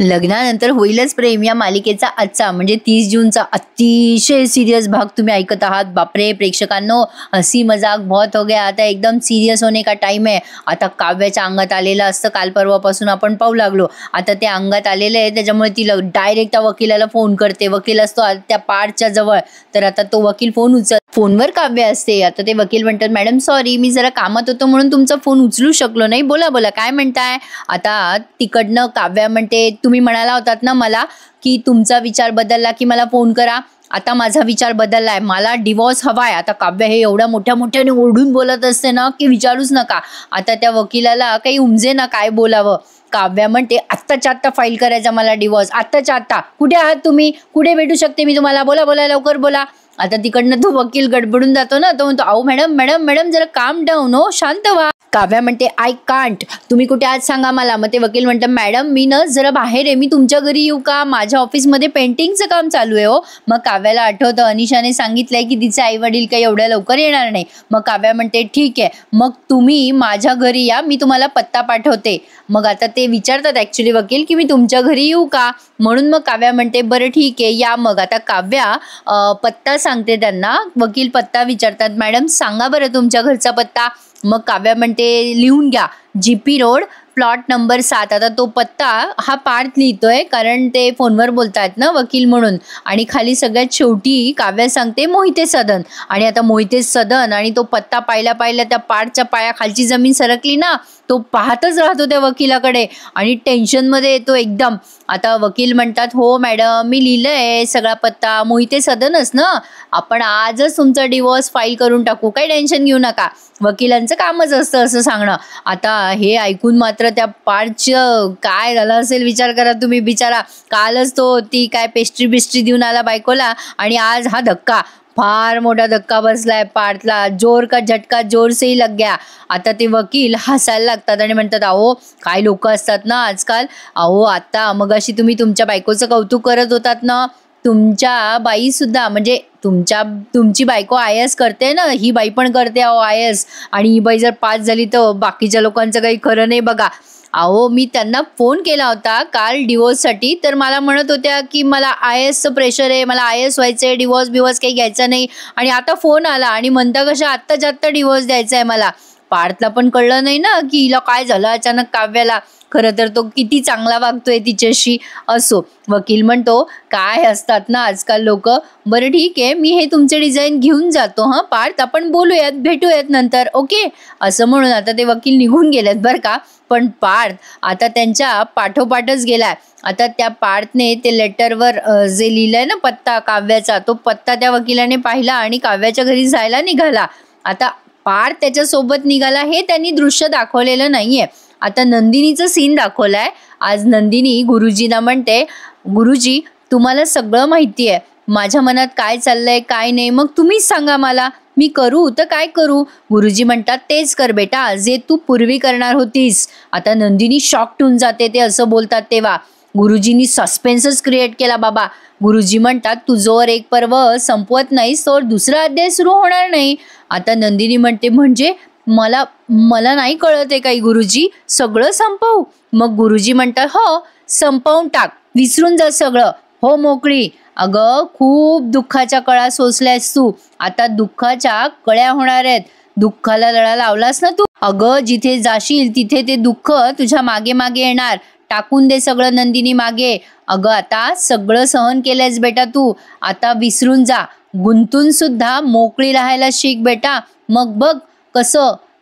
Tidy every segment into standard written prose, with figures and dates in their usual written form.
लग्नानंतर होईलच प्रेम या मालिकेचा आजचा म्हणजे 30 जूनचा अतिशय सिरियस भाग तुम्ही ऐकत आहात. बापरे प्रेक्षकांनो, हसी मजाक बहुत हो गया. आता एकदम सिरियस होने का टाइम आहे. आता काव्याच्या अंगात आलेलं असतं, काल परवापासून आपण पाहू लागलो. आता ते अंगात आलेलं आहे, त्याच्यामुळे ती डायरेक्ट त्या वकिलाला फोन करते. वकील असतो त्या पारच्या जवळ, तर आता तो वकील फोन उचल, फोनवर काव्य असते. आता ते वकील म्हणतात, मॅडम सॉरी, मी जरा कामात होतो म्हणून तुमचा फोन उचलू शकलो नाही. बोला बोला काय म्हणताय. आता तिकडनं काव्या म्हणते, तुम्ही म्हणाला होतात ना मला की तुमचा विचार बदलला की मला फोन करा. आता माझा विचार बदललाय, मला डिवोर्स हवाय. आता काव्य हे एवढ्या मोठ्याने ओरडून बोलत असते ना की विचारूच नका. आता त्या वकिलाला काही उमजे ना काय बोलावं. काव्या म्हणते, आत्ताच्या आत्ता फाईल करायचा मला डिवोर्स, आत्ताच्या आत्ता. कुठे आहात तुम्ही, कुठे भेटू शकते मी तुम्हाला, बोला बोला लवकर बोला. आता तिकडनं तो वकील गडबडून जातो ना, तो म्हणतो, अहो मॅडम मॅडम मॅडम जरा काम डाऊन हो, शांत व्हा. काव्या म्हणते, आय कांट, तुम्ही कुठे आज सांगा मला. मग ते वकील म्हणतात, मॅडम मी ना जरा बाहेर आहे, मी तुमच्या घरी येऊ का, माझ्या ऑफिसमध्ये पेंटिंगचं काम चालू आहे हो. मग काव्याला आठवतं अनिशाने सांगितलंय की तिचे आई वडील काही एवढ्या लवकर येणार नाही. मग काव्या म्हणते, ठीक आहे, मग तुम्ही माझ्या घरी या, मी तुम्हाला पत्ता पाठवते. मग आता ते विचारतात ऍक्च्युली वकील की मी तुमच्या घरी येऊ का, म्हणून मग काव्या म्हणते, बरं ठीक आहे या. मग आता काव्या पत्ता सांगते त्यांना. वकील पत्ता विचारतात, मॅडम सांगा बरं तुमच्या घरचा पत्ता. मग काव्या म्हणते, लिहून घ्या, GP रोड, प्लॉट नंबर 7. आता तो पत्ता हा पार्थ लिहितोय कारण ते फोनवर बोलतायत ना वकील म्हणून. आणि खाली सगळ्यात शेवटी काव्या सांगते मोहिते सदन. आणि आता मोहिते सदन आणि तो पत्ता पाहिल्या त्या पार्थच्या पायाखालची जमीन सरकली ना, तो पाहतच राहतो त्या वकिलाकडे आणि टेन्शनमध्ये येतो एकदम. आता वकील म्हणतात, हो मॅडम मी लिहिलंय सगळा पत्ता, मोहिते सदनच ना, आपण आजच तुमचा डिवोर्स फाईल करून टाकू, काही टेन्शन घेऊ नका. वकिलांचं कामच असतं असं सांगणं. आता हे ऐकून मात्र त्या पार्थचं काय झालं असेल विचार करा तुम्ही. बिचारा कालच तो ती काय पेस्ट्री बिस्ट्री देऊन आला बायकोला आणि आज हा धक्का, फार मोठा धक्का बसलाय पार्थला. जोर का झटका जोर से ही लग गया. आता ते वकील हसायला लागतात आणि म्हणतात, अहो काय लोक असतात ना आजकाल. अहो आता मगाशी तुम्ही तुमच्या बायकोचं कौतुक करत होतात ना, तुमच्या बाई सुद्धा म्हणजे तुमची बायको IAS करते ना, ही बाई पण करते अहो IAS. आणि ही बाई जर पास झाली तर बाकीच्या लोकांचं काही खरं नाही बघा. अहो मी त्यांना फोन केला होता काल डिवोर्ससाठी, तर मला म्हणत होत्या की मला IASचं प्रेशर आहे, मला IAS व्हायचं आहे, डिवोर्स काही घ्यायचा नाही. आणि आता फोन आला आणि म्हणता कशा आत्ताच्या आत्ता डिवोर्स द्यायचा आहे मला. पार्थला पण कळलं नाही ना की हिला काय झालं अचानक काव्याला. खरं तर तो किती चांगला वागतोय तिच्याशी. असो, वकील म्हणतो, काय असतात ना आजकाल लोक. बरं ठीक आहे, मी हे तुमचे डिझाईन घेऊन जातो हां पार्थ, आपण बोलूयात, भेटूयात नंतर, ओके. असं म्हणून आता ते वकील निघून गेलेत बरं का. पण पार्थ आता त्यांच्या पाठोपाठच गेलाय. आता त्या पार्थने ते लेटरवर जे लिहिलंय ना पत्ता काव्याचा, तो पत्ता त्या वकिलाने पाहिला आणि काव्याच्या घरी जायला निघाला. आता पार्थ त्याच्यासोबत निघाला हे त्यांनी दृश्य दाखवलेलं नाहीये. आता नंदिनीचं सीन दाखवलाय. आज नंदिनी गुरुजींना म्हणते, गुरुजी तुम्हाला सगळं माहिती आहे, माझ्या मनात काय चाललंय काय नाही, मग तुम्हीच सांगा मला, मी करू तर काय करू. गुरुजी म्हणतात, तेच कर बेटा जे तू पूर्वी करणार होतीस. आता नंदिनी शॉक्ड होऊन जाते ते असं बोलतात तेव्हा. गुरुजींनी सस्पेन्सच क्रिएट केला बाबा. गुरुजी म्हणतात, तू जोर एक पर्व संपवत नाहीस तोवर दुसरा अध्याय सुरू होणार नाही. आता नंदिनी म्हणते, म्हणजे मला नाही कळत आहे काही गुरुजी, सगळं संपवू. मग गुरुजी म्हणतात, हो संपवून टाक, विसरून जा सगळं, हो मोकळी. अगं खूप दुःखाच्या कळा सोसल्यास तू, आता दुःखाच्या कळ्या होणार आहेत. दुःखाला लढा लावलास ना तू, अगं जिथे जाशील तिथे ते दुःख तुझ्या मागे मागे येणार. टाकून दे सगळं नंदिनी मागे. अगं आता सगळं सहन केलंयस बेटा तू, आता विसरून जा, गुंतून सुद्धा मोकळी राहायला शिक बेटा. मग बघ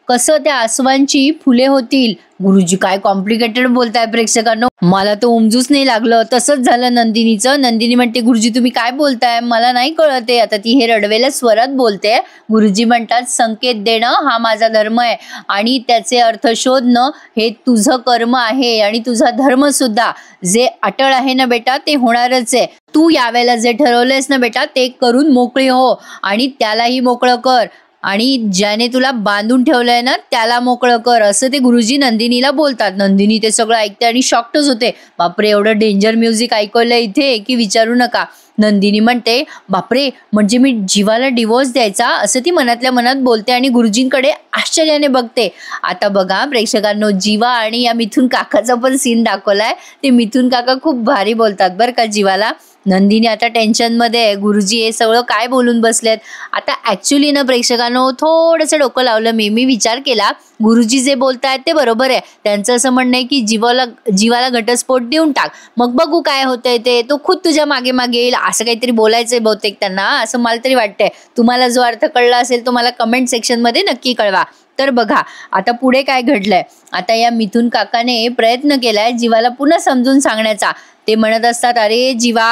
कसं त्या आसवांची फुले होतील. गुरुजी काय कॉम्प्लिकेटेड बोलताय प्रेक्षकांनो, मला तो उमजूच नाही लागलं. तसंच झालं नंदिनीचं. नंदिनी म्हणते, गुरुजी तुम्ही काय बोलताय, मला नाही कळत आहे. आता ती हे रडवेल्या स्वरात बोलते. गुरुजी म्हणतात, संकेत देणं हा माझा धर्म आहे आणि त्याचे अर्थ शोधणं हे तुझं कर्म आहे आणि तुझा धर्म सुद्धा. जे अटळ आहे ना बेटा ते होणारच आहे. तू यावेळेला जे ठरवलंयस ना बेटा ते करून मोकळी हो आणि त्यालाही मोकळं कर. आणि ज्याने तुला बांधून ठेवलंय ना त्याला मोकळं कर, असं ते गुरुजी नंदिनीला बोलतात. नंदिनी ते सगळं ऐकते आणि शॉक्टच होते. बापरे, एवढं डेंजर म्युझिक ऐकवलंय इथे की विचारू नका. नंदिनी म्हणते, बापरे, म्हणजे मी जीवाला डिवोर्स द्यायचा, असं ती मनातल्या मनात बोलते आणि गुरुजींकडे आश्चर्याने बघते. आता बघा प्रेक्षकांनो, जीवा आणि या मिथुन काकाचा पण सीन दाखवलाय. ते मिथुन काका खूप भारी बोलतात बरं का जीवाला. नंदिनी आता टेन्शनमध्ये आहे, गुरुजी हे सगळं काय बोलून बसलेत. आता ऍक्च्युली ना प्रेक्षकांनो, थोडंसं डोकं लावलं मी विचार केला, गुरुजी जे बोलतायत ते बरोबर आहे. त्यांचं असं म्हणणं आहे की जीवाला घटस्फोट देऊन टाक, मग बघू काय होतंय ते, तो खुद तुझ्या मागे मागे येईल, असं काहीतरी बोलायचंय बहुतेक त्यांना, असं मला तरी वाटतंय. तुम्हाला जो अर्थ कळला असेल तो मला कमेंट सेक्शन मध्ये नक्की कळवा. तर बघा आता पुढे काय घडलंय. आता या मिथुन काकाने प्रयत्न केलाय जीवाला पुन्हा समजून सांगण्याचा. ते म्हणत असतात, अरे जीवा,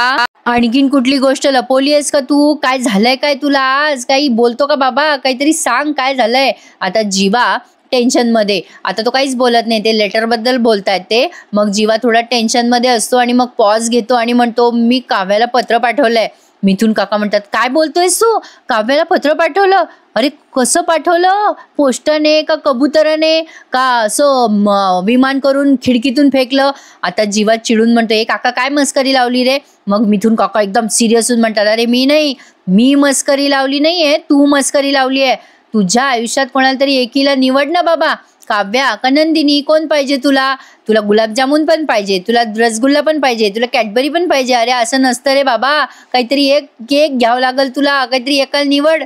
आणखीन कुठली गोष्ट लपवली आहेस का तू, काय झालंय काय तुला आज, काही बोलतो का बाबा, काहीतरी सांग काय झालंय. आता जीवा टेन्शन मध्ये, आता तो काहीच बोलत नाही, ते लेटर बद्दल बोलतायत ते. मग जीवा थोडा टेन्शन मध्ये असतो आणि मग पॉज घेतो आणि म्हणतो, मी काव्याला पत्र पाठवलंय. मिथुन काका म्हणतात, काय बोलतोयस तू, काव्याला पत्र पाठवलं, अरे कसं पाठवलं, पोस्टाने का कबुतराने का असं विमान करून खिडकीतून फेकलं. आता जीवा चिडून म्हणतो, ए काका काय मस्करी लावली रे. मग मिथुन काका एकदम सिरियस होऊन म्हणतात, अरे मी मस्करी लावली नाहीये, तू मस्करी लावली आहे. तुझ्या आयुष्यात कोणाला तरी एकीला निवड ना बाबा, काव्या का नंदिनी, कोण पाहिजे तुला गुलाबजामुन पण पाहिजे, तुला रसगुल्ला पण पाहिजे, तुला कॅडबरी पण पाहिजे. अरे असं नसतं रे बाबा, काहीतरी एक केक घ्यावं लागेल तुला, काहीतरी एकाला निवड.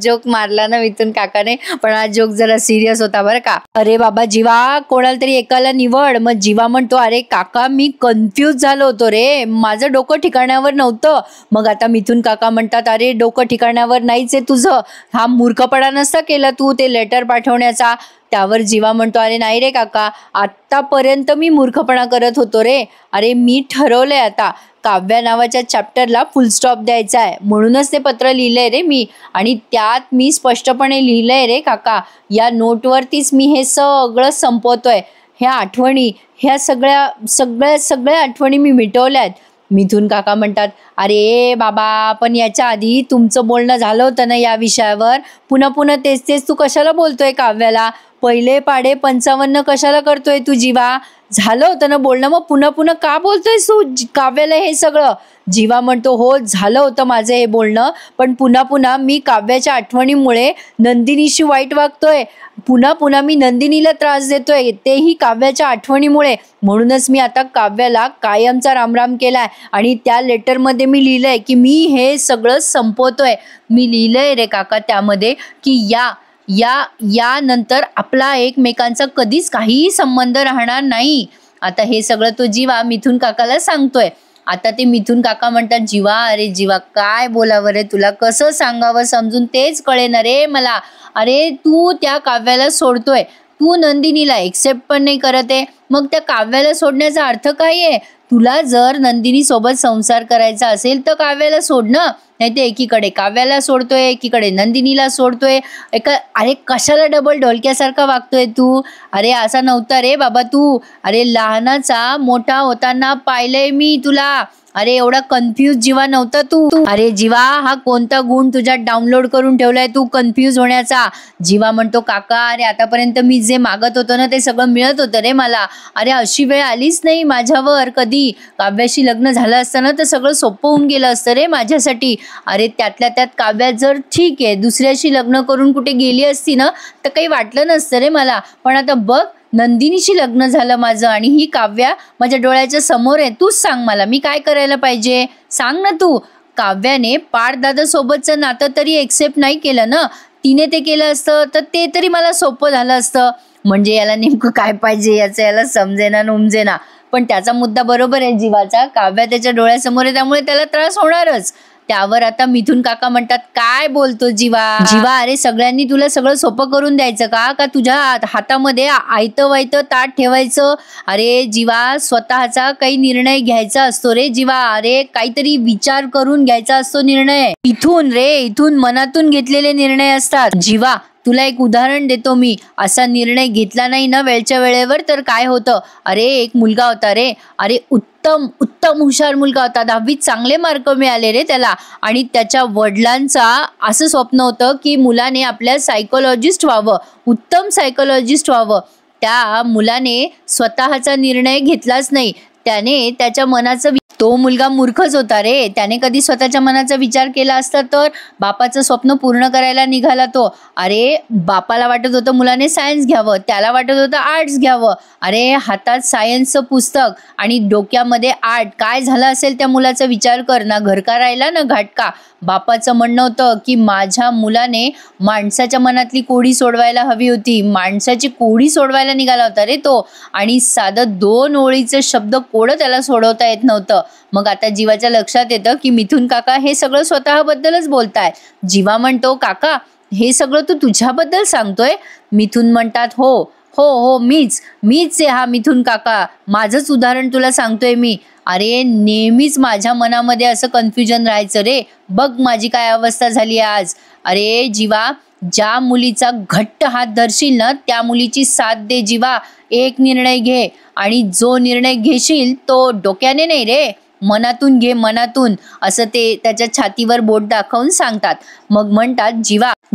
जोक मारला ना मिथुन काकाने, पण हा जोक जरा सिरियस होता बरं का. अरे बाबा जीवा, कोणाला तरी एकाला निवड. मग जीवा म्हणतो, अरे काका मी कन्फ्यूज झालो होतो रे, माझं डोकं ठिकाण्यावर नव्हतं. मग आता मिथुन काका म्हणतात, अरे डोकं ठिकाण्यावर नाहीच आहे तुझं, हा मूर्खपणा नसता केला तू ते लेटर पाठवण्याचा. त्यावर जीवा म्हणतो, अरे नाही रे काका, आतापर्यंत मी मूर्खपणा करत होतो रे. अरे मी ठरवलंय आता काव्या नावाच्या चॅप्टरला फुल स्टॉप द्यायचा आहे, म्हणूनच ते पत्र लिहिलंय रे मी. आणि त्यात मी स्पष्टपणे लिहिलंय रे काका, या नोटवरतीच मी हे सगळं संपवतोय. ह्या आठवणी, ह्या सगळ्या आठवणी मी मिटवल्यात. मिथुन काका म्हणतात, अरे बाबा, पण याच्या आधी तुमचं बोलणं झालं होतं ना या विषयावर, पुन्हा तेच तू कशाला बोलतोय काव्याला, पहिले पाढे 55 कशाला करतोय तू जीवा, झालं होतं ना बोलणं, मग पुन्हा का बोलतोयस तू काव्याला हे सगळं. जीवा म्हणतो, हो झालं होतं माझं हे बोलणं, पण पुन्हा मी काव्याच्या आठवणीमुळे नंदिनीशी वाईट वागतोय, पुन्हा मी नंदिनीला त्रास देतोय, तेही काव्याच्या आठवणीमुळे. म्हणूनच मी आता काव्याला कायमचा रामराम केलाय आणि त्या लेटरमध्ये मी लिहिलंय की मी हे सगळं संपवतोय. मी लिहिलंय रे काका त्यामध्ये की या नंतर आपला एकमेकांचा कधीच काहीही संबंध राहणार नाही. आता हे सगळं तो जीवा मिथुन काकाला सांगतोय. आता ते मिथुन काका म्हणतात, जीवा, अरे जीवा काय बोलावं रे तुला, कसं सांगावं समजून तेच कळेना रे मला. अरे तू त्या काव्याला सोडतोय, तू नंदिनीला एक्सेप्ट पण नाही करत आहे, मग त्या काव्याला सोडण्याचा अर्थ काय आहे. तुला जर नंदिनी सोबत संसार करायचा असेल तर काव्याला सोडणं, नाही ते एकीकडे काव्याला सोडतोय, एकीकडे नंदिनीला सोडतोय. अरे कशाला डबल ढोलक्यासारखा वागतोय तू. अरे असा नव्हता रे बाबा तू, अरे लहानाचा मोठा होताना पाहिलंय मी तुला. अरे एवढा कन्फ्यूज जीवा नव्हता तू. अरे जीवा, हा कोणता गुण तुझ्यात डाउनलोड करून ठेवलाय तू कन्फ्यूज होण्याचा. जीवा म्हणतो, काका अरे आतापर्यंत मी जे मागत होतो ना ते सगळं मिळत होतं रे मला. अरे अशी वेळ आलीच नाही माझ्यावर कधी. काव्याशी लग्न झालं असतं ना तर सगळं सोपं होऊन गेलं असतं रे माझ्यासाठी. अरे त्यातल्या त्यात काव्या जर ठीक आहे दुसऱ्याशी लग्न करून कुठे गेली असती ना तर काही वाटलं नसतं रे मला. पण आता बघ, नंदिनीशी लग्न झालं माझं आणि ही काव्या माझ्या डोळ्याच्या समोर आहे. तूच सांग मला, मी काय करायला पाहिजे, सांग ना तू. काव्याने पाठदादा सोबतचं नातं तरी एक्सेप्ट नाही केलं ना, तिने ते केलं असतं तर ते तरी मला सोपं झालं असतं. म्हणजे याला नेमकं काय पाहिजे याचं याला समजेना उमजेना. पण त्याचा मुद्दा बरोबर आहे जीवाचा, काव्या त्याच्या डोळ्यासमोर आहे त्यामुळे त्याला त्रास होणारच. त्यावर आता मिथुन काका म्हणतात, काय बोलतो जीवा, अरे सगळ्यांनी तुला सगळं सोपं करून द्यायचं का तुझ्या हातामध्ये आयतं वायतं ताट ठेवायचं. अरे जीवा, स्वतःचा काही निर्णय घ्यायचा असतो रे जीवा. अरे काहीतरी विचार करून घ्यायचा असतो निर्णय. इथून मनातून घेतलेले निर्णय असतात जीवा. तुला एक उदाहरण देतो मी. असा निर्णय घेतला नाही ना वेळच्या वेळेवर तर काय होतं. अरे एक मुलगा होता रे, अरे उत्तम उत्तम हुशार मुलगा होता, 10वीत चांगले मार्क मिळाले रे त्याला. आणि त्याच्या वडिलांचा असं स्वप्न होतं की मुलाने आपल्या सायकोलॉजिस्ट व्हावं, उत्तम सायकोलॉजिस्ट व्हावं. त्या मुलाने स्वतःचा निर्णय घेतलाच नाही. त्याने त्याच्या मनाचं तो मुलगा मूर्खच होता रे. त्याने कधी स्वतःच्या मनाचा विचार केला असता तर बापाचं स्वप्न पूर्ण करायला निघाला तो. अरे बापाला वाटत होतं मुलाने सायन्स घ्यावं, त्याला वाटत होतं आर्ट्स घ्यावं. अरे हातात सायन्सचं पुस्तक आणि डोक्यामध्ये आर्ट. काय झालं असेल त्या मुलाचा विचार कर ना. घरका राहिला ना घाटका. बापाचं म्हणणं होतं की माझ्या मुलाने माणसाच्या मनातली कोडी सोडवायला हवी होती. माणसाची कोडी सोडवायला निघाला होता रे तो. आणि साधं 2 ओळीचं शब्द कोडं त्याला सोडवता येत नव्हतं. मग आता जीवाच्या लक्षात येतं की मिथुन काका हे सगळं स्वतःबद्दलच बोलताय. जीवा म्हणतो काका हे सगळं तू तुझ्याबद्दल सांगतोय. मिथुन म्हणतात हो हो हो मीच आहे हा मिथुन काका. माझंच उदाहरण तुला सांगतोय मी. अरे नेहमीच माझ्या मनामध्ये असं कन्फ्युजन राहायचं रे. बघ माझी काय अवस्था झाली आज. अरे जीवा ज्या मुलीचा घट्ट हात धरशील ना त्या मुलीची साथ दे जीवा. एक निर्णय घे आणि जो निर्णय घेशील तो डोक्याने नाही रे, मनातून घे, मनातून. असं ते त्याच्या छातीवर बोट दाखवून सांगतात. मग म्हणतात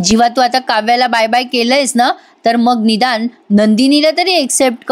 जीवा तू आता काव्याला बाय बाय केलंयस ना तर मग निदान नंदिनीला तरी एक्सेप्ट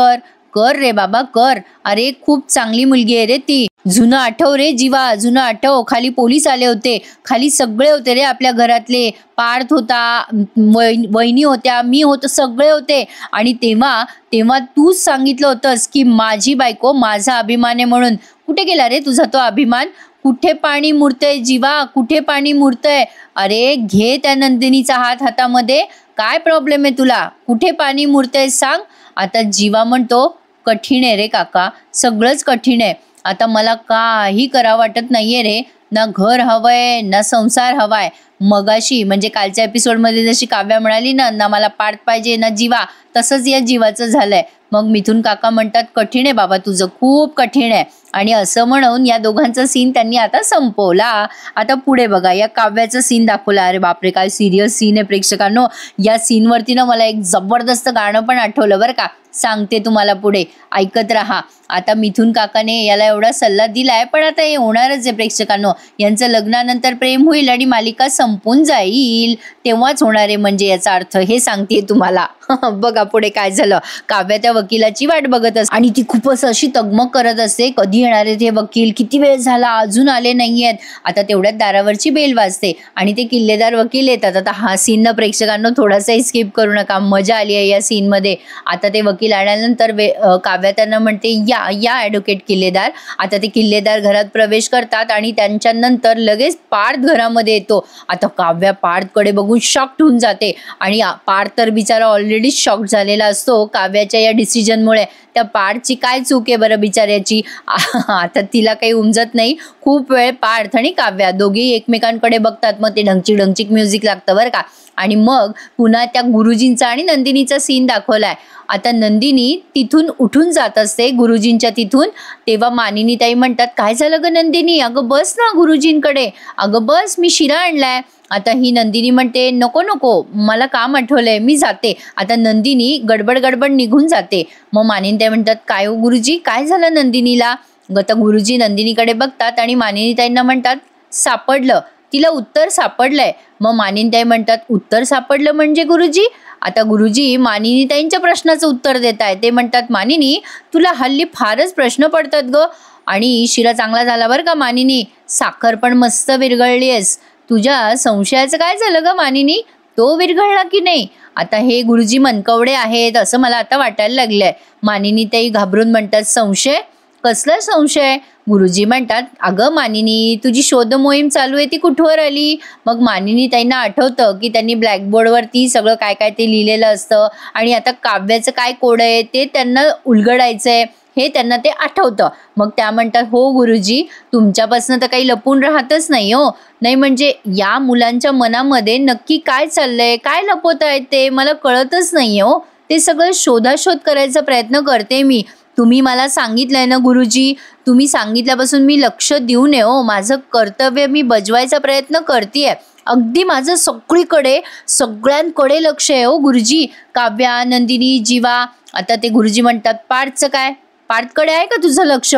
कर रे बाबा कर. अरे खूप चांगली मुलगी आहे रे ती. जुनं आठव रे जीवा, जुनं आठव. खाली पोलीस आले होते, खाली सगळे होते रे आपल्या घरातले. पार्थ होता, वहिनी होत्या, मी होतो, सगळे होते. आणि तेव्हा तूच सांगितलं होतंस की माझी बायको माझा अभिमान आहे म्हणून. कुठे गेला रे तुझा तो अभिमान. कुठे पाणी मुरतंय जीवा, कुठे पाणी मुरतंय. अरे घे त्या नंदिनीचा हात हातामध्ये. काय प्रॉब्लेम आहे तुला, कुठे पाणी मुरतंय सांग. आता जीवा म्हणतो कठीण आहे रे काका, सगळंच कठीण आहे. आता मला काही करावं वाटत नाहीये रे. ना घर हवंय ना संसार हवाय. मगाशी म्हणजे कालच्या एपिसोडमध्ये जशी काव्या म्हणाली ना मला पार्थ पाहिजे ना जीवा, तसंच या जीवाचं झालंय. मग मिथुन काका म्हणतात कठीण आहे बाबा तुझं, खूप कठीण आहे. आणि असं म्हणून या दोघांचा सीन त्यांनी आता संपवला. आता पुढे बघा या काव्याचा सीन दाखवला. अरे बापरे काय सिरियस सीन आहे प्रेक्षकांनो. या सीनवरती ना मला एक जबरदस्त गाणं पण आठवलं बरं का. सांगते तुम्हाला पुढे, ऐकत राहा. आता मिथुन काकाने याला एवढा सल्ला दिलाय पण आता हे होणारच आहे प्रेक्षकांनो. यांचं लग्नानंतर प्रेम होईल आणि मालिका संपून जाईल तेव्हाच होणार आहे म्हणजे याचा अर्थ हे सांगते तुम्हाला. बघा पुढे काय झालं. काव्या त्या वकिलाची वाट बघत असते आणि ती खूपच अशी तगमग करत असते. कधी येणार आहेत हे वकील, किती वेळ झाला अजून आले नाहीयेत. आता तेवढ्यात दारावरची बेल वाजते आणि ते किल्लेदार वकील येतात. आता हा सीन ना प्रेक्षकांनो थोडासाही स्किप करू नका, मजा आली आहे या सीन मध्ये. आता ते वकील आल्यानंतर काव्या त्यांना म्हणते या ॲडव्होकेट किल्लेदार. आता ते किल्लेदार घरात प्रवेश करतात आणि त्यांच्या नंतर लगेच पार्थ घरामध्ये येतो. आता काव्या पार्थकडे बघून शॉक्ड होऊन जाते आणि पार्थ तर बिचारा ऑलरेडी शॉक झालेला असतो काव्याच्या या डिसिजनमुळे. त्या पार्थची काय चूक आहे बरं बिचाऱ्याची. आता तिला काही उमजत नाही. खूप वेळ पार्थ आणि काव्या दोघेही एकमेकांकडे बघतात. मग ते ढंगचिक म्युझिक लागतं बरं का. आणि मग पुन्हा त्या गुरुजींचा आणि नंदिनीचा सीन दाखवलाय. आता नंदिनी तिथून उठून जात असते गुरुजींच्या तिथून. तेव्हा मानिनीताई म्हणतात काय झालं ग नंदिनी, अगं बस ना गुरुजींकडे, अगं बस मी शिरा आणलाय. आता ही नंदिनी म्हणते नको मला काम आठवलंय मी जाते. आता नंदिनी गडबड निघून जाते. मग मानिनीताई म्हणतात काय हो गुरुजी काय झालं नंदिनीला. आता गुरुजी नंदिनीकडे बघतात आणि मानिनीताईंना म्हणतात सापडलं, तिला उत्तर सापडलंय. मग मानिनीताई म्हणतात उत्तर सापडलं म्हणजे गुरुजी. आता गुरुजी मानिनीताईंच्या प्रश्नाचं उत्तर देत आहे. ते म्हणतात मानिनी तुला हल्ली फारच प्रश्न पडतात ग. आणि शिरा चांगला झाला बरं का मानिनी, साखर पण मस्त विरघळली आहेस. तुझ्या संशयाचं काय झालं ग मानिनी, तो विरघळला की नाही. आता हे गुरुजी मनकवडे आहेत असं मला आता वाटायला लागलंय. मानिनीताई घाबरून म्हणतात संशय, कसला संशय. गुरुजी म्हणतात अगं मानिनी तुझी शोध मोहीम चालू आहे ती कुठवर आली. मग मानिनीताईंना आठवतं की त्यांनी ब्लॅकबोर्डवरती सगळं काय काय ते लिहिलेलं असतं आणि आता काव्याचं काय कोड आहे ते त्यांना उलगडायचं आहे हे त्यांना ते आठवतं. मग त्या म्हणतात हो गुरुजी तुमच्यापासून तर काही लपून राहतच नाही हो. नाही म्हणजे या मुलांच्या मनामध्ये नक्की काय चाललंय, काय लपवत आहेत ते मला कळतच नाही हो. ते सगळं शोधाशोध करायचा प्रयत्न करते मी तुम्ही मला सांगितलंय ना गुरुजी, तुम्ही सांगितल्यापासून मी लक्ष देऊ नये हो, माझं कर्तव्य मी बजवायचा प्रयत्न करतेय. अगदी माझं सगळ्यांकडे लक्ष आहे हो गुरुजी. काव्या, नंदिनी, जीवा. आता ते गुरुजी म्हणतात पार्थचं काय, पार्थकडे आहे का तुझं लक्ष?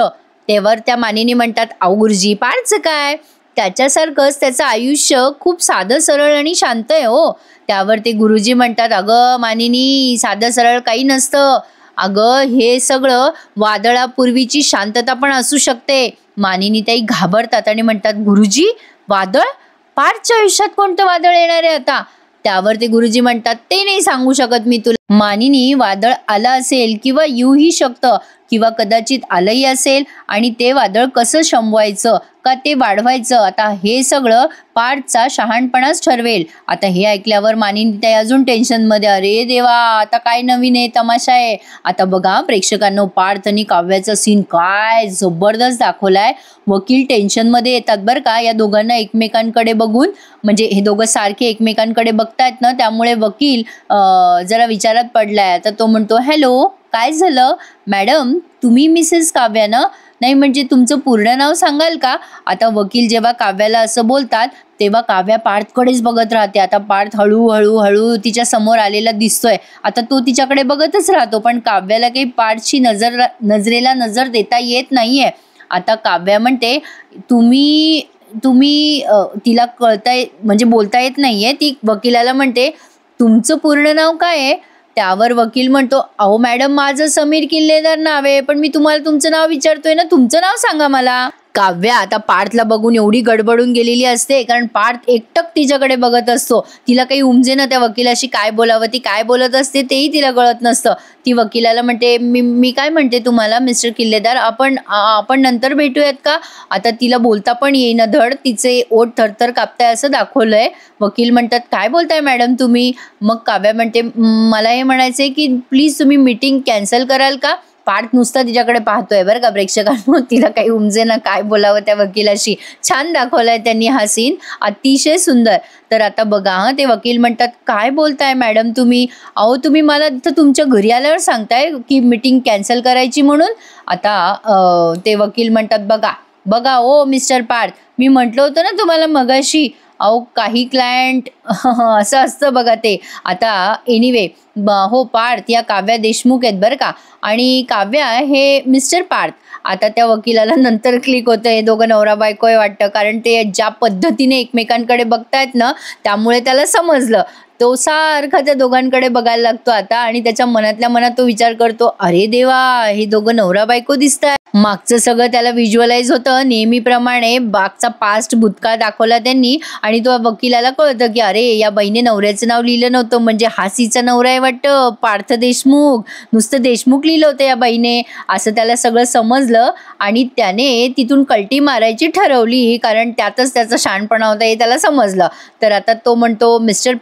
तेव्हावर त्या मानिनी म्हणतात अहो गुरुजी पार्थचं काय, त्याच्यासारखंच त्याचं आयुष्य खूप साधं सरळ आणि शांत आहे हो. त्यावर ते गुरुजी म्हणतात अगं मानिनी, साधं सरळ काही नसतं. अगं हे सगळं वादळापूर्वीची शांतता पण असू शकते. मानिनी ताई घाबरतात आणि म्हणतात गुरुजी वादळ? पार्थच्या आयुष्यात कोणतं वादळ येणार आहे आता? त्यावर ते गुरुजी म्हणतात ते नाही सांगू शकत मी तुला. मानिनी, वादळ आलं असेल किंवा येऊही शकतं किंवा कदाचित आलंही असेल आणि ते वादळ कसं शमवायचं का ते वाढवायचं, आता हे सगळं पार्थचा शहाणपणाच ठरवेल. आता हे ऐकल्यावर मानिनी ताई अजून टेन्शनमध्ये, अरे देवा आता काय नवीन आहे, तमाशा आहे. आता बघा प्रेक्षकांनो, पार्थ आणि काव्याचा सीन काय जबरदस्त दाखवलाय. वकील टेन्शनमध्ये येतात बरं का या दोघांना एकमेकांकडे बघून. म्हणजे हे दोघं सारखे एकमेकांकडे बघतायत ना, त्यामुळे वकील जरा विचारात पडलाय. आता तो म्हणतो हॅलो काय झालं मॅडम, तुम्ही मिसेस काव्या ना? नाही म्हणजे तुमचं पूर्ण नाव सांगाल का? आता वकील जेव्हा काव्याला असं बोलतात तेव्हा काव्या पार्थकडेच बघत राहते. आता पार्थ हळूहळू तिच्या समोर आलेला दिसतोय. आता तो तिच्याकडे बघतच राहतो, पण काव्याला काही पार्थची नजरेला नजर देता येत नाहीये. आता काव्या म्हणते तुम्ही तिला कळताय म्हणजे बोलता येत नाहीये. ती वकिलाला म्हणते तुमचं पूर्ण नाव काय आहे? त्यावर वकील म्हणतो अहो मॅडम माझं समीर किल्लेदार नाव आहे, पण मी तुम्हाला तुमचं नाव विचारतोय ना, तुमचं नाव सांगा मला. काव्या आता पार्थला बघून एवढी गडबडून गेलेली असते, कारण पार्थ एकटक तिच्याकडे बघत असतो. तिला काही उमजे ना त्या वकिलाशी काय बोलावं, ती काय बोलत असते तेही तिला कळत नसतं. ती वकिलाला म्हणते मी काय म्हणते तुम्हाला मिस्टर किल्लेदार, आपण नंतर भेटूयात का? आता तिला बोलता पण येईना धड, तिचे ओठ थरथर कापताय असं दाखवलंय. वकील म्हणतात काय बोलताय मॅडम तुम्ही? मग काव्या म्हणते मला हे म्हणायचंय की प्लीज तुम्ही मीटिंग कॅन्सल कराल का? पार्थ नुसता तिच्याकडे पाहतोय बरं का प्रेक्षकांनो, तिला काही उमजे ना काय बोलावं त्या वकिलाशी. छान दाखवलाय त्यांनी हा सीन, अतिशय सुंदर. तर आता बघा ते वकील म्हणतात काय बोलताय मॅडम तुम्ही? अहो तुम्ही मला इथं तुमच्या घरी आल्यावर सांगताय की मीटिंग कॅन्सल करायची म्हणून. आता ते वकील म्हणतात बघा ओ मिस्टर पार्थ, मी म्हटलं होतं ना तुम्हाला मगाशी, अहो काही क्लायंट असं असतं बघा ते. आता एनिवे हो पार्थ या काव्या देशमुख आहेत बरं का, आणि काव्या हे मिस्टर पार्थ. आता त्या वकिलाला नंतर क्लिक होतं हे दोघं नवरा बायको आहे वाटतं, कारण ते ज्या पद्धतीने एकमेकांकडे बघतायत ना त्यामुळे त्याला समजलं. तो सारखा त्या दोघांकडे बघायला लागतो आता, आणि त्याच्या मनातल्या मनात तो विचार करतो अरे देवा हे दोघं नवरा बायको दिसताय. मागचं सगळं त्याला व्हिज्युअलाइज होतं नेहमीप्रमाणे, मागचा पास्ट भूतकाळ दाखवला त्यांनी, आणि तो वकिलाला कळतं की अरे या बाईने नवऱ्याचं नाव लिहिलं नव्हतं, म्हणजे हासीचा नवरा आहे वाटतं पार्थ देशमुख, नुसतं देशमुख लिहिलं होतं या बाईने, असं त्याला सगळं समजलं. आणि त्याने तिथून कल्टी मारायची ठरवली, कारण त्यातच त्याचा शहाणपणा होता हे त्याला समजलं. तर आता तो म्हणतो मिस्टर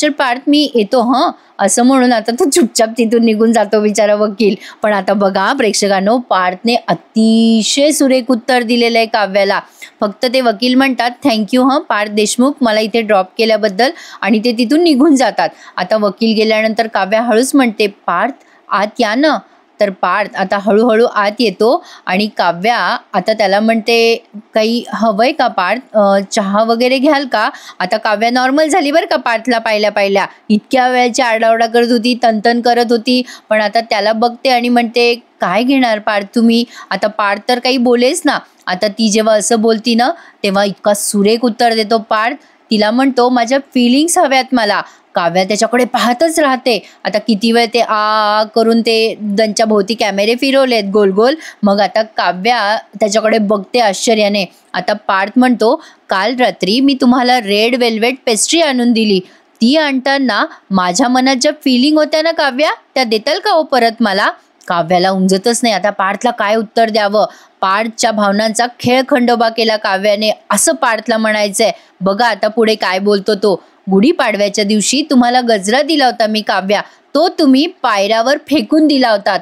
पार्थ मी येतो हं, असं म्हणून आता तो चुपचाप तिथून निघून जातो बिचारा वकील. पण आता बघा प्रेक्षकांनो, पार्थने अतिशय सुरेख उत्तर दिलेलं आहे काव्याला. फक्त ते वकील म्हणतात थँक्यू हं पार्थ देशमुख, मला इथे ड्रॉप केल्याबद्दल, आणि ते तिथून निघून जातात. आता वकील गेल्यानंतर काव्या हळूच म्हणते पार्थ आत या ना. तर पार्थ आता हळूहळू आत येतो, आणि काव्या आता त्याला म्हणते काही हवंय का पार्थ, चहा वगैरे घ्याल का? आता काव्या नॉर्मल झाली बरं का पार्थला पाहिल्या इतक्या वेळची आरडाओरडा करत होती, तनतन करत होती, पण आता त्याला बघते आणि म्हणते काय घेणार पार्थ तुम्ही? आता पार्थ तर काही बोलेच ना. आता ती जेव्हा असं बोलती ना तेव्हा इतका सुरेख उत्तर देतो पार्थ. तिला म्हणतो माझ्या फिलिंग्स हव्यात मला. काव्या त्याच्याकडे पाहतच राहते. आता किती वेळ ते आ करून ते त्यांच्या भोवती कॅमेरे फिरवलेत गोल गोल. मग आता काव्या त्याच्याकडे बघते आश्चर्याने. आता पार्थ म्हणतो काल रात्री मी तुम्हाला रेड वेल्वेट पेस्ट्री आणून दिली, ती आणताना माझ्या मनात ज्या फिलिंग होत्या ना काव्या, त्या देताल का हो परत मला? काव्याला उमजतच नाही आता पार्थला काय उत्तर द्यावं. पार्थच्या भावनांचा खेळखंडोबा केला काव्याने, असं पार्थला म्हणायचंय. बघा आता पुढे काय बोलतो तो. गुढीपाडव्याच्या दिवशी तुम्हाला गजरा दिला होता मी काव्या, तो तुम्ही पायऱ्यावर फेकून दिला होतात.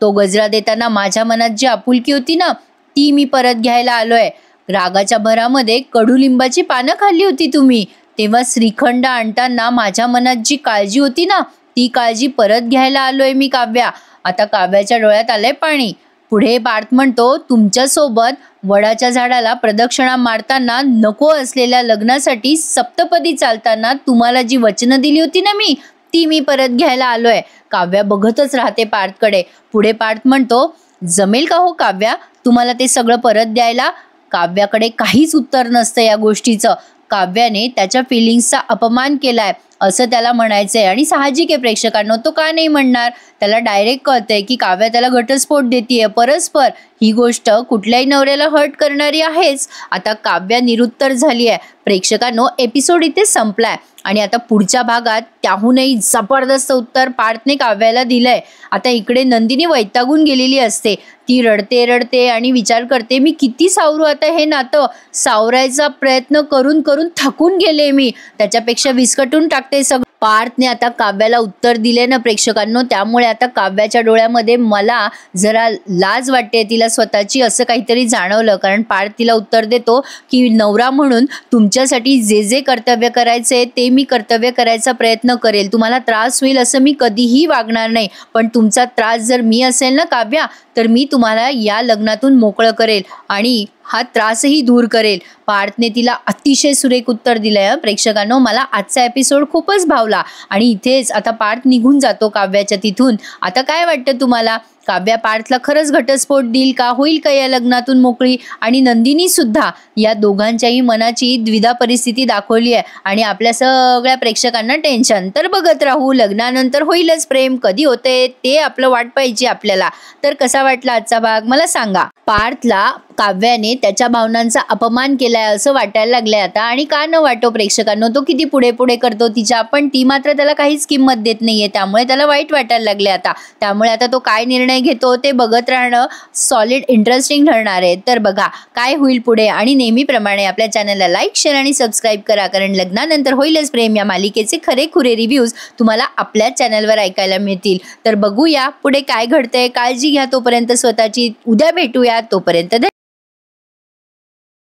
तो गजरा देताना माझ्या मनात जी आपुलकी होती ना ती मी परत घ्यायला आलोय. रागाच्या भरामध्ये कडुलिंबाची पानं खाल्ली होती तुम्ही, तेव्हा श्रीखंड आणताना माझ्या मनात जी काळजी होती ना ती काळजी परत घ्यायला आलोय मी काव्या. आता काव्याच्या डोळ्यात आलंय पाणी. पुढे पार्थ म्हणतो, तुमच्यासोबत वडाच्या झाडाला प्रदक्षिणा मारताना, नको असलेल्या लग्नासाठी सप्तपदी चालताना तुम्हाला जी वचनं दिली होती ना ती मी परत घ्यायला आलोय. काव्या बघतच राहते पार्थकडे. पुढे पार्थ म्हणतो, जमेल का हो काव्या तुम्हाला ते सगळं परत द्यायला? काव्याकडे काहीच उत्तर नसतं या गोष्टीचं. काव्याने त्याच्या फिलिंग्सचा अपमान केलाय असं त्याला म्हणायचंय. आणि साहजिक आहे प्रेक्षकांनो, तो का नाही म्हणणार? त्याला डायरेक्ट कळतंय की काव्या त्याला घटस्फोट देतीये परस्पर. ही गोष्ट कुठल्याही नवऱ्याला हर्ट करणारी आहेच. आता काव्या निरुत्तर झाली आहे. प्रेक्षकांनो, एपिसोड इथे संपलाय आणि आता पुढच्या भागात त्याहूनही जबरदस्त उत्तर पार्थने काव्याला दिलंय. आता इकडे नंदिनी वैतागून गेलेली असते. ती रडते आणि विचार करते, मी किती सावरू आता हे नातं. सावरायचा प्रयत्न करून करून थकून गेले मी. त्याच्यापेक्षा विस्कटून टाकते सगळं. पार्थने आता काव्याला उत्तर दिले ना प्रेक्षकांनो, त्यामुळे आता काव्याच्या डोळ्यामध्ये मला जरा लाज वाटते तिला स्वतःची, असं काहीतरी जाणवलं. कारण पार्थ तिला उत्तर देतो की नवरा म्हणून तुमच्यासाठी जे जे कर्तव्य करायचे ते मी कर्तव्य करायचा प्रयत्न करेल. तुम्हाला त्रास होईल असं मी कधीही वागणार नाही. पण तुमचा त्रास जर मी असेल ना काव्या, तर मी तुम्हाला या लग्नातून मोकळं करेल आणि हा त्रासही दूर करेल. पार्थने तिला अतिशय सुरेख उत्तर दिलंय. प्रेक्षकांनो, मला आजचा एपिसोड खूपच भावला आणि इथेच आता पार्थ निघून जातो काव्याच्या तिथून. आता काय वाटतं तुम्हाला? काव्या पार्थला खरंच घटस्फोट देईल का? होईल का या लग्नातून मोकळी? आणि नंदिनी सुद्धा या दोघांच्याही मनाची द्विधा परिस्थिती दाखवली आहे आणि आपल्या सगळ्या प्रेक्षकांना टेन्शन. तर बघत राहू. लग्नानंतर होईलच प्रेम. कधी होते ते आपलं वाट पाहिजे आपल्याला. तर कसा वाटला आजचा भाग मला सांगा. पार्थला काव्याने त्याच्या भावनांचा अपमान केलाय असं वाटायला लागलंय आता. आणि का न वाटो प्रेक्षकांनो, तो किती पुढे पुढे करतो तिच्या, पण ती मात्र त्याला काहीच किंमत देत नाहीये. त्यामुळे त्याला वाईट वाटायला लागले आता. त्यामुळे आता तो काय निर्णय घेतो ते बघत राहणं सॉलिड इंटरेस्टिंग ठरणार आहे. तर बघा काय होईल पुढे. आणि नेहमीप्रमाणे आपल्या चॅनलला लाईक, शेअर आणि सबस्क्राईब करा. कारण लग्नानंतर होईलच प्रेम या मालिकेचे खरेखुरे रिव्ह्यूज तुम्हाला आपल्याच चॅनलवर ऐकायला मिळतील. तर बघूया पुढे काय घडतंय. काळजी घ्या तोपर्यंत स्वतःची. उद्या भेटूया. तोपर्यंत